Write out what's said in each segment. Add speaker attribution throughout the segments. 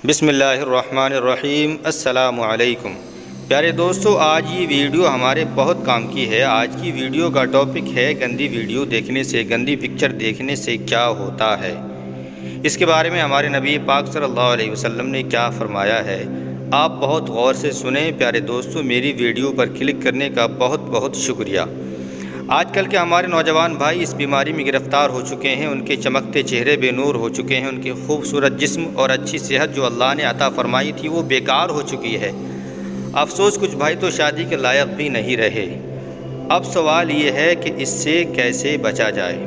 Speaker 1: بسم اللہ الرحمن الرحیم۔ السلام علیکم پیارے دوستو، آج یہ ویڈیو ہمارے بہت کام کی ہے۔ آج کی ویڈیو کا ٹاپک ہے گندی ویڈیو دیکھنے سے، گندی پکچر دیکھنے سے کیا ہوتا ہے۔ اس کے بارے میں ہمارے نبی پاک صلی اللہ علیہ وسلم نے کیا فرمایا ہے، آپ بہت غور سے سنیں۔ پیارے دوستو، میری ویڈیو پر کلک کرنے کا بہت بہت شکریہ۔ آج کل کے ہمارے نوجوان بھائی اس بیماری میں گرفتار ہو چکے ہیں، ان کے چمکتے چہرے بے نور ہو چکے ہیں، ان کے خوبصورت جسم اور اچھی صحت جو اللہ نے عطا فرمائی تھی وہ بیکار ہو چکی ہے۔ افسوس، کچھ بھائی تو شادی کے لائق بھی نہیں رہے۔ اب سوال یہ ہے کہ اس سے کیسے بچا جائے۔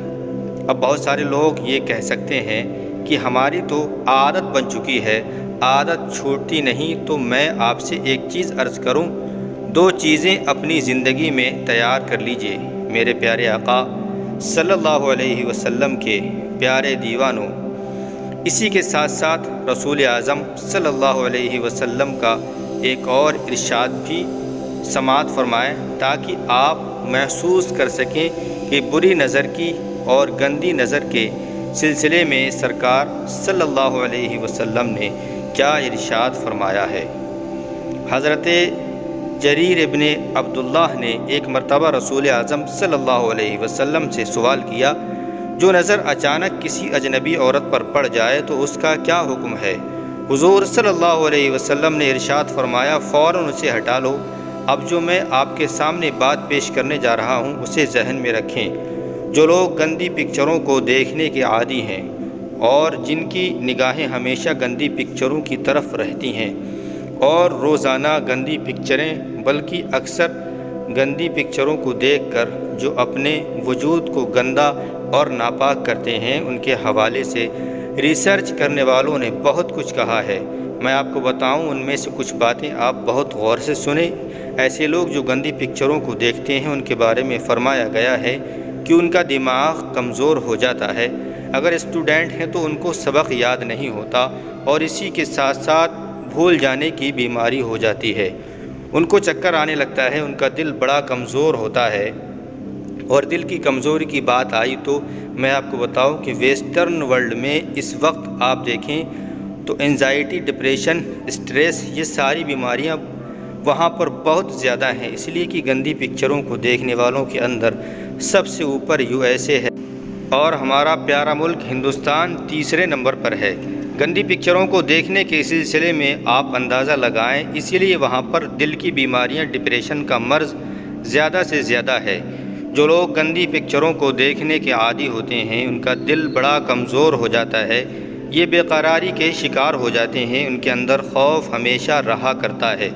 Speaker 1: اب بہت سارے لوگ یہ کہہ سکتے ہیں کہ ہماری تو عادت بن چکی ہے، عادت چھوٹتی نہیں۔ تو میں آپ سے ایک چیز عرض کروں، دو چیزیں اپنی زندگی میں تیار کر لیجئے۔ میرے پیارے آقا صلی اللہ علیہ وسلم کے پیارے دیوانوں، اسی کے ساتھ ساتھ رسول اعظم صلی اللہ علیہ وسلم کا ایک اور ارشاد بھی سماعت فرمائیں، تاکہ آپ محسوس کر سکیں کہ بری نظر کی اور گندی نظر کے سلسلے میں سرکار صلی اللہ علیہ وسلم نے کیا ارشاد فرمایا ہے۔ حضرت جریر ابن عبداللہ نے ایک مرتبہ رسول اعظم صلی اللہ علیہ وسلم سے سوال کیا، جو نظر اچانک کسی اجنبی عورت پر پڑ جائے تو اس کا کیا حکم ہے؟ حضور صلی اللہ علیہ وسلم نے ارشاد فرمایا، فوراً اسے ہٹا لو۔ اب جو میں آپ کے سامنے بات پیش کرنے جا رہا ہوں اسے ذہن میں رکھیں۔ جو لوگ گندی پکچروں کو دیکھنے کے عادی ہیں اور جن کی نگاہیں ہمیشہ گندی پکچروں کی طرف رہتی ہیں اور روزانہ گندی پکچریں بلکہ اکثر گندی پکچروں کو دیکھ کر جو اپنے وجود کو گندا اور ناپاک کرتے ہیں، ان کے حوالے سے ریسرچ کرنے والوں نے بہت کچھ کہا ہے۔ میں آپ کو بتاؤں، ان میں سے کچھ باتیں آپ بہت غور سے سنیں۔ ایسے لوگ جو گندی پکچروں کو دیکھتے ہیں ان کے بارے میں فرمایا گیا ہے کہ ان کا دماغ کمزور ہو جاتا ہے۔ اگر اسٹوڈنٹ ہیں تو ان کو سبق یاد نہیں ہوتا اور اسی کے ساتھ ساتھ بھول جانے کی بیماری ہو جاتی ہے۔ ان کو چکر آنے لگتا ہے، ان کا دل بڑا کمزور ہوتا ہے۔ اور دل کی کمزوری کی بات آئی تو میں آپ کو بتاؤں کہ ویسٹرن ورلڈ میں اس وقت آپ دیکھیں تو انزائٹی، ڈپریشن، اسٹریس، یہ ساری بیماریاں وہاں پر بہت زیادہ ہیں، اس لیے کہ گندی پکچروں کو دیکھنے والوں کے اندر سب سے اوپر USA ہے اور ہمارا پیارا ملک ہندوستان تیسرے نمبر پر ہے۔ گندی پکچروں کو دیکھنے کے سلسلے میں آپ اندازہ لگائیں، اسی لیے وہاں پر دل کی بیماریاں، ڈپریشن کا مرض زیادہ سے زیادہ ہے۔ جو لوگ گندی پکچروں کو دیکھنے کے عادی ہوتے ہیں ان کا دل بڑا کمزور ہو جاتا ہے، یہ بے قراری کے شکار ہو جاتے ہیں، ان کے اندر خوف ہمیشہ رہا کرتا ہے۔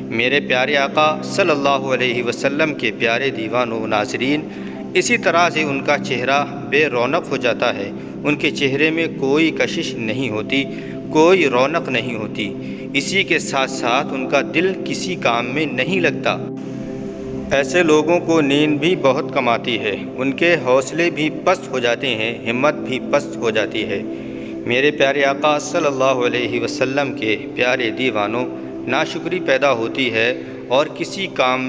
Speaker 1: میرے پیارے آقا صلی اللہ علیہ وسلم کے پیارے دیوانوں، ناظرین، اسی طرح سے ان کا چہرہ بے رونق ہو جاتا ہے، ان کے چہرے میں کوئی کشش نہیں ہوتی، کوئی رونق نہیں ہوتی، اسی کے ساتھ ساتھ ان کا دل کسی کام میں نہیں لگتا۔ ایسے لوگوں کو نیند بھی بہت کم آتی ہے، ان کے حوصلے بھی پست ہو جاتے ہیں، ہمت بھی پست ہو جاتی ہے۔ میرے پیارے آقا صلی اللہ علیہ وسلم کے پیارے دیوانوں، ناشکری پیدا ہوتی ہے اور کسی کام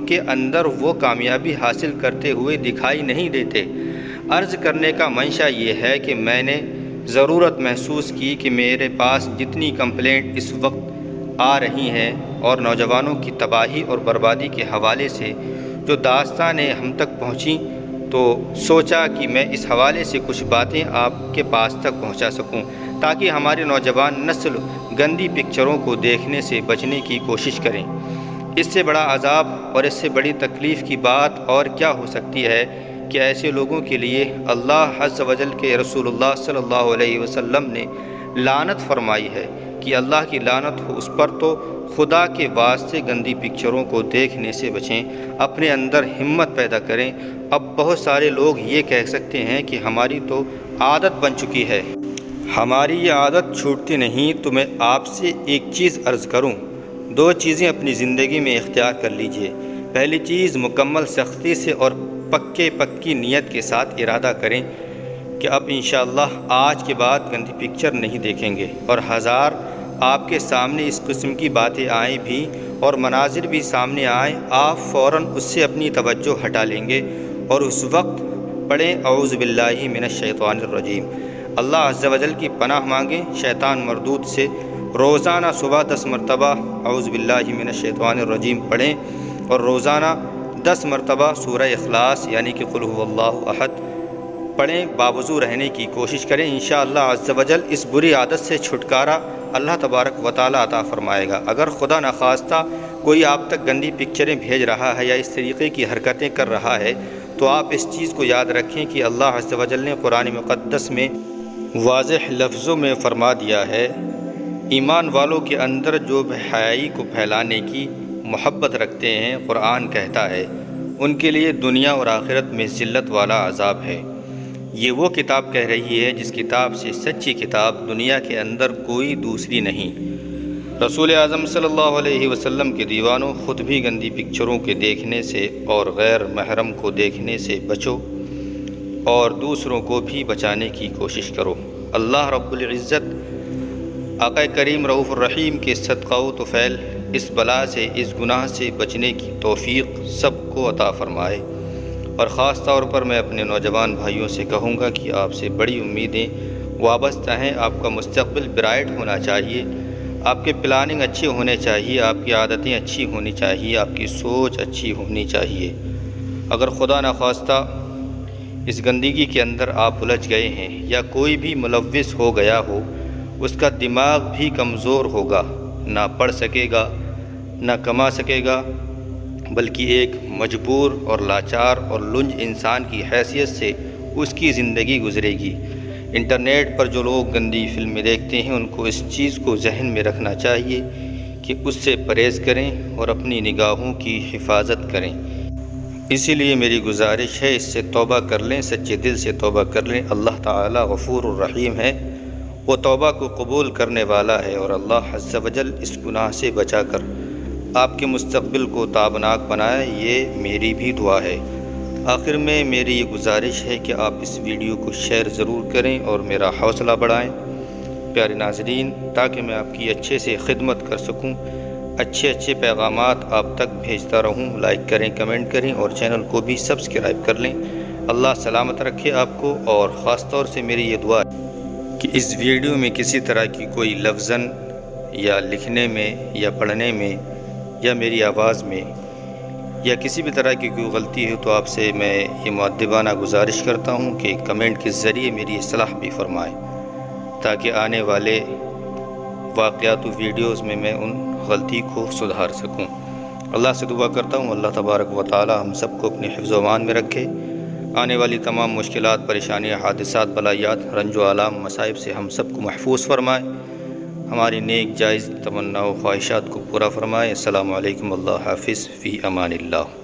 Speaker 1: کے اندر وہ کامیابی حاصل کرتے ہوئے دکھائی نہیں دیتے۔ عرض کرنے کا منشا یہ ہے کہ میں نے ضرورت محسوس کی کہ میرے پاس جتنی کمپلینٹ اس وقت آ رہی ہیں اور نوجوانوں کی تباہی اور بربادی کے حوالے سے جو داستانیں ہم تک پہنچیں، تو سوچا کہ میں اس حوالے سے کچھ باتیں آپ کے پاس تک پہنچا سکوں، تاکہ ہماری نوجوان نسل گندی پکچروں کو دیکھنے سے بچنے کی کوشش کریں۔ اس سے بڑا عذاب اور اس سے بڑی تکلیف کی بات اور کیا ہو سکتی ہے کہ ایسے لوگوں کے لیے اللہ عز و جل کے رسول اللہ صلی اللہ علیہ وسلم نے لعنت فرمائی ہے کہ اللہ کی لعنت ہو اس پر۔ تو خدا کے واسطے گندی پکچروں کو دیکھنے سے بچیں، اپنے اندر ہمت پیدا کریں۔ اب بہت سارے لوگ یہ کہہ سکتے ہیں کہ ہماری تو عادت بن چکی ہے، ہماری یہ عادت چھوٹتی نہیں۔ تو میں آپ سے ایک چیز عرض کروں، دو چیزیں اپنی زندگی میں اختیار کر لیجئے۔ پہلی چیز، مکمل سختی سے اور پکی نیت کے ساتھ ارادہ کریں کہ اب انشاءاللہ آج کے بعد گندی پکچر نہیں دیکھیں گے، اور ہزار آپ کے سامنے اس قسم کی باتیں آئیں بھی اور مناظر بھی سامنے آئیں، آپ فوراً اس سے اپنی توجہ ہٹا لیں گے اور اس وقت پڑھیں اعوذ باللہ من الشیطان الرجیم، اللہ عز و جل کی پناہ مانگیں شیطان مردود سے، روزانہ صبح 10 مرتبہ اعوذ باللہ من الشیطان الرجیم پڑھیں اور روزانہ 10 مرتبہ سورہ اخلاص یعنی کہ قل هو اللہ احد پڑھیں، باوضو رہنے کی کوشش کریں۔ انشاءاللہ عز و جل اس بری عادت سے چھٹکارا اللہ تبارک و تعالی عطا فرمائے گا۔ اگر خدا نخواستہ کوئی آپ تک گندی پکچریں بھیج رہا ہے یا اس طریقے کی حرکتیں کر رہا ہے تو آپ اس چیز کو یاد رکھیں کہ اللہ عز و جل نے قرآن مقدس میں واضح لفظوں میں فرما دیا ہے، ایمان والوں کے اندر جو بے حیائی کو پھیلانے کی محبت رکھتے ہیں، قرآن کہتا ہے ان کے لیے دنیا اور آخرت میں ذلت والا عذاب ہے۔ یہ وہ کتاب کہہ رہی ہے جس کتاب سے سچی کتاب دنیا کے اندر کوئی دوسری نہیں۔ رسول اعظم صلی اللہ علیہ وسلم کے دیوانوں، خود بھی گندی پکچروں کے دیکھنے سے اور غیر محرم کو دیکھنے سے بچو اور دوسروں کو بھی بچانے کی کوشش کرو۔ اللہ رب العزت آقا کریم رؤوف الرحیم کے صدقہ و طفیل اس بلا سے، اس گناہ سے بچنے کی توفیق سب کو عطا فرمائے۔ اور خاص طور پر میں اپنے نوجوان بھائیوں سے کہوں گا کہ آپ سے بڑی امیدیں وابستہ ہیں۔ آپ کا مستقبل برائٹ ہونا چاہیے، آپ کے پلاننگ اچھے ہونے چاہیے، آپ کی عادتیں اچھی ہونی چاہیے، آپ کی سوچ اچھی ہونی چاہیے۔ اگر خدا نخواستہ اس گندگی کے اندر آپ الجھ گئے ہیں یا کوئی بھی ملوث ہو گیا ہو، اس کا دماغ بھی کمزور ہوگا، نہ پڑھ سکے گا، نہ کما سکے گا، بلکہ ایک مجبور اور لاچار اور لنج انسان کی حیثیت سے اس کی زندگی گزرے گی۔ انٹرنیٹ پر جو لوگ گندی فلمیں دیکھتے ہیں ان کو اس چیز کو ذہن میں رکھنا چاہیے کہ اس سے پرہیز کریں اور اپنی نگاہوں کی حفاظت کریں۔ اسی لیے میری گزارش ہے اس سے توبہ کر لیں، سچے دل سے توبہ کر لیں۔ اللہ تعالی غفور الرحیم ہے، وہ توبہ کو قبول کرنے والا ہے، اور اللہ عز و جل اس گناہ سے بچا کر آپ کے مستقبل کو تابناک بنائے، یہ میری بھی دعا ہے۔ آخر میں میری یہ گزارش ہے کہ آپ اس ویڈیو کو شیئر ضرور کریں اور میرا حوصلہ بڑھائیں پیارے ناظرین، تاکہ میں آپ کی اچھے سے خدمت کر سکوں، اچھے پیغامات آپ تک بھیجتا رہوں۔ لائک کریں، کمنٹ کریں اور چینل کو بھی سبسکرائب کر لیں۔ اللہ سلامت رکھے آپ کو، اور خاص طور سے میری یہ دعا ہے کہ اس ویڈیو میں کسی طرح کی کوئی لفظاً یا لکھنے میں یا پڑھنے میں یا میری آواز میں یا کسی بھی طرح کی کوئی غلطی ہو تو آپ سے میں یہ مؤدبانہ گزارش کرتا ہوں کہ کمنٹ کے ذریعے میری اصلاح بھی فرمائیں، تاکہ آنے والے واقعات و ویڈیوز میں میں ان غلطی کو سدھار سکوں۔ اللہ سے دعا کرتا ہوں اللہ تبارک و تعالی ہم سب کو اپنے حفظ و امان میں رکھے، آنے والی تمام مشکلات، پریشانیاں، حادثات، بلایات، رنج و آلام، مصائب سے ہم سب کو محفوظ فرمائے، ہماری نیک جائز تمنا و خواہشات کو پورا فرمائے۔ السلام علیکم، اللہ حافظ، فی امان اللہ۔